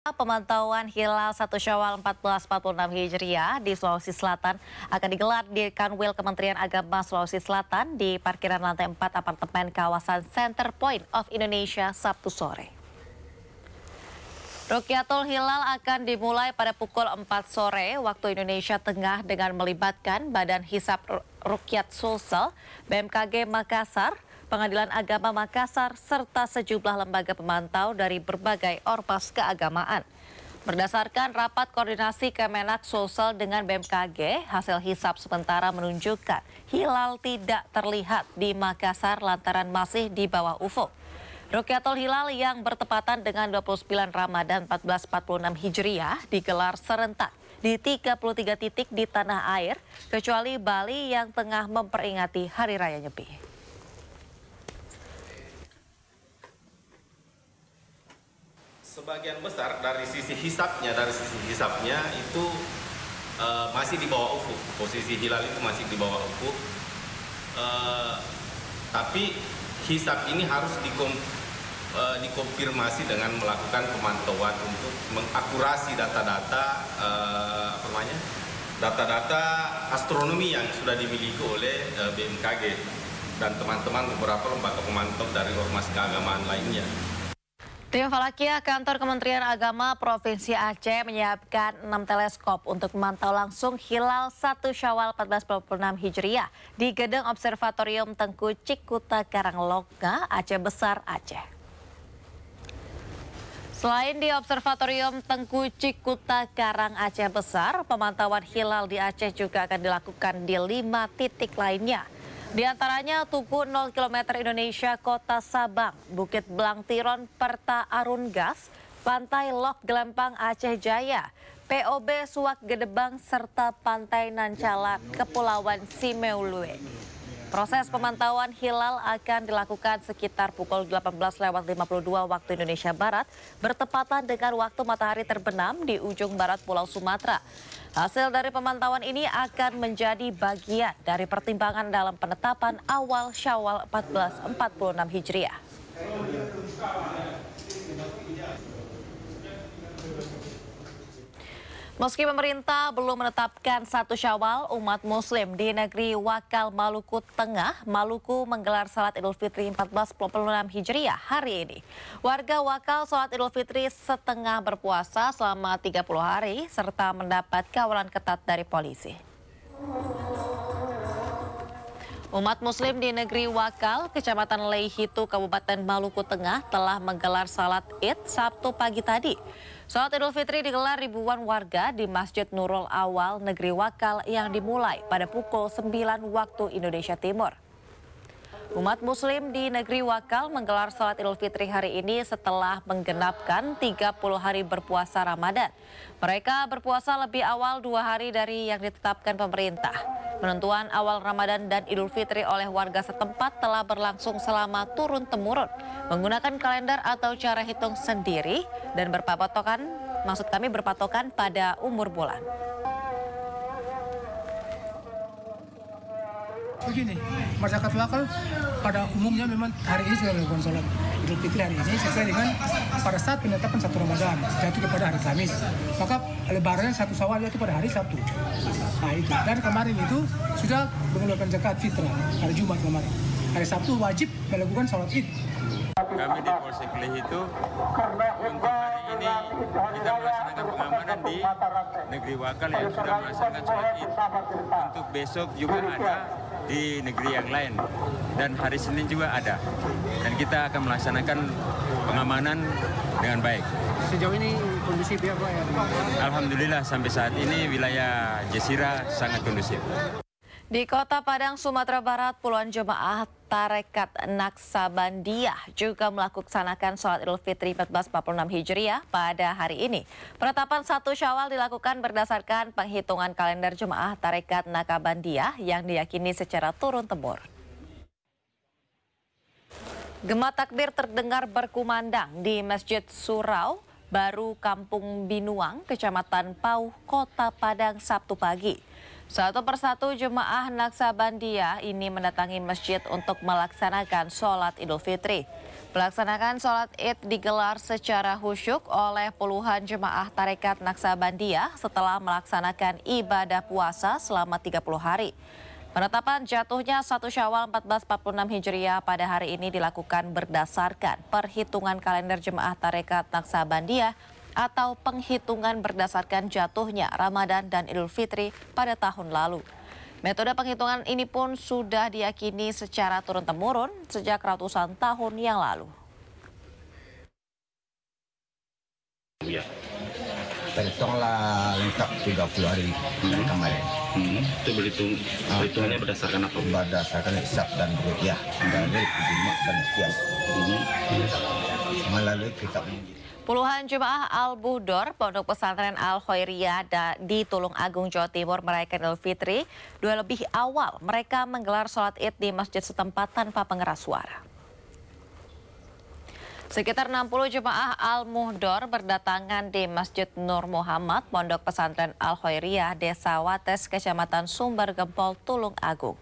Pemantauan hilal 1 Syawal 1446 Hijriah di Sulawesi Selatan akan digelar di Kanwil Kementerian Agama Sulawesi Selatan di parkiran lantai 4 apartemen kawasan Center Point of Indonesia Sabtu sore. Rukyatul Hilal akan dimulai pada pukul 4 sore waktu Indonesia Tengah dengan melibatkan Badan Hisab Rukyat Sulsel, BMKG Makassar, Pengadilan Agama Makassar, serta sejumlah lembaga pemantau dari berbagai ormas keagamaan. Berdasarkan rapat koordinasi Kemenak Sulsel dengan BMKG, hasil hisab sementara menunjukkan hilal tidak terlihat di Makassar lantaran masih di bawah ufuk. Rukyatul Hilal yang bertepatan dengan 29 Ramadan 1446 Hijriah digelar serentak di 33 titik di tanah air, kecuali Bali yang tengah memperingati Hari Raya Nyepi. Sebagian besar dari sisi hisapnya itu masih di bawah ufuk. Posisi hilal itu masih di bawah ufuk. Tapi hisap ini harus dikonfirmasi dengan melakukan pemantauan untuk mengakurasi data-data data-data astronomi yang sudah dimiliki oleh BMKG dan teman-teman beberapa lembaga pemantau dari ormas keagamaan lainnya. Tim Falakia Kantor Kementerian Agama Provinsi Aceh menyiapkan 6 teleskop untuk memantau langsung hilal 1 Syawal 1446 Hijriah di Gedung Observatorium Tengku Cikuta Karanglonga, Aceh Besar, Aceh. Selain di Observatorium Tengku Cikuta Karang Aceh Besar, pemantauan hilal di Aceh juga akan dilakukan di 5 titik lainnya. Di antaranya Tugu 0 km Indonesia Kota Sabang, Bukit Blangtiron Perta Arun Gas, Pantai Lok Gelempang Aceh Jaya, POB Suak Gedebang, serta Pantai Nancala Kepulauan Simeulue. Proses pemantauan hilal akan dilakukan sekitar pukul 18.52 waktu Indonesia Barat, bertepatan dengan waktu matahari terbenam di ujung barat Pulau Sumatera. Hasil dari pemantauan ini akan menjadi bagian dari pertimbangan dalam penetapan awal Syawal 1446 Hijriah. Meski pemerintah belum menetapkan 1 Syawal, umat Muslim di negeri Wakal Maluku Tengah, Maluku menggelar salat Idul Fitri 1446 Hijriah hari ini. Warga Wakal salat Idul Fitri setengah berpuasa selama 30 hari serta mendapat kawalan ketat dari polisi. Umat Muslim di negeri Wakal, Kecamatan Leihitu, Kabupaten Maluku Tengah telah menggelar salat Id Sabtu pagi tadi. Salat Idul Fitri digelar ribuan warga di Masjid Nurul Awal negeri Wakal yang dimulai pada pukul 9 waktu Indonesia Timur. Umat Muslim di negeri Wakal menggelar salat Idul Fitri hari ini setelah menggenapkan 30 hari berpuasa Ramadan. Mereka berpuasa lebih awal 2 hari dari yang ditetapkan pemerintah. Penentuan awal Ramadan dan Idul Fitri oleh warga setempat telah berlangsung selama turun-temurun, menggunakan kalender atau cara hitung sendiri dan berpatokan pada umur bulan. Begini, masyarakat Wakal pada umumnya memang hari ini sudah melakukan sholat Idul Fitri hari ini sesuai dengan pada saat penetapan 1 Ramadan jatuh kepada hari Kamis. Maka lebarannya 1 Syawal yaitu pada hari Sabtu. Nah itu. Dan kemarin itu sudah mengeluarkan zakat fitrah hari Jumat kemarin. Hari Sabtu wajib melakukan sholat Id. Kami di Polsek Leihitu untuk hari ini kita melaksanakan pengamanan di negeri Wakal yang sudah melaksanakan sholat Id. Untuk besok juga ada di negeri yang lain dan hari Senin juga ada. Dan kita akan melaksanakan pengamanan dengan baik. Sejauh ini kondusif ya Pak ya? Alhamdulillah sampai saat ini wilayah Jazirah sangat kondusif. Di Kota Padang, Sumatera Barat, puluhan jemaah Tarekat Naksabandiah juga melaksanakan sholat Idul Fitri 1446 Hijriah pada hari ini. Penetapan 1 Syawal dilakukan berdasarkan penghitungan kalender jemaah Tarekat Naksabandiah yang diyakini secara turun-temurun. Gema takbir terdengar berkumandang di Masjid Surau Baru Kampung Binuang, Kecamatan Pauh, Kota Padang, Sabtu pagi. Satu persatu jemaah Naksabandia ini mendatangi masjid untuk melaksanakan sholat Idul Fitri. Pelaksanaan sholat Id digelar secara khusyuk oleh puluhan jemaah tarekat Naksabandia setelah melaksanakan ibadah puasa selama 30 hari. Penetapan jatuhnya 1 Syawal 1446 Hijriah pada hari ini dilakukan berdasarkan perhitungan kalender jemaah tarekat Naksabandia atau penghitungan berdasarkan jatuhnya Ramadan dan Idul Fitri pada tahun lalu. Metode penghitungan ini pun sudah diyakini secara turun-temurun sejak ratusan tahun yang lalu. Ya. Terhitunglah lengkap 30 hari kemarin. Itu perhitungannya berdasarkan apa? Berdasarkan hisab dan ruqyah dari Jumat dan Qiyas. Melalui kitab Injil. Puluhan jemaah Al-Buhdor, Pondok Pesantren Al-Khairiyah di Tulung Agung, Jawa Timur merayakan Idul Fitri 2 lebih awal. Mereka menggelar sholat Id di masjid setempat tanpa pengeras suara. Sekitar 60 jemaah Al-Muhdor berdatangan di Masjid Nur Muhammad, Pondok Pesantren Al-Khairiyah, Desa Wates, Kecamatan Sumber Gempol, Tulung Agung.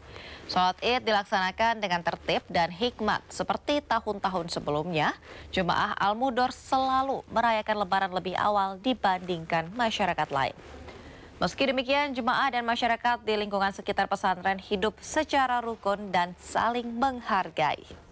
Sholat Id dilaksanakan dengan tertib dan hikmat. Seperti tahun-tahun sebelumnya, jemaah Al-Muhdor selalu merayakan Lebaran lebih awal dibandingkan masyarakat lain. Meski demikian, jemaah dan masyarakat di lingkungan sekitar pesantren hidup secara rukun dan saling menghargai.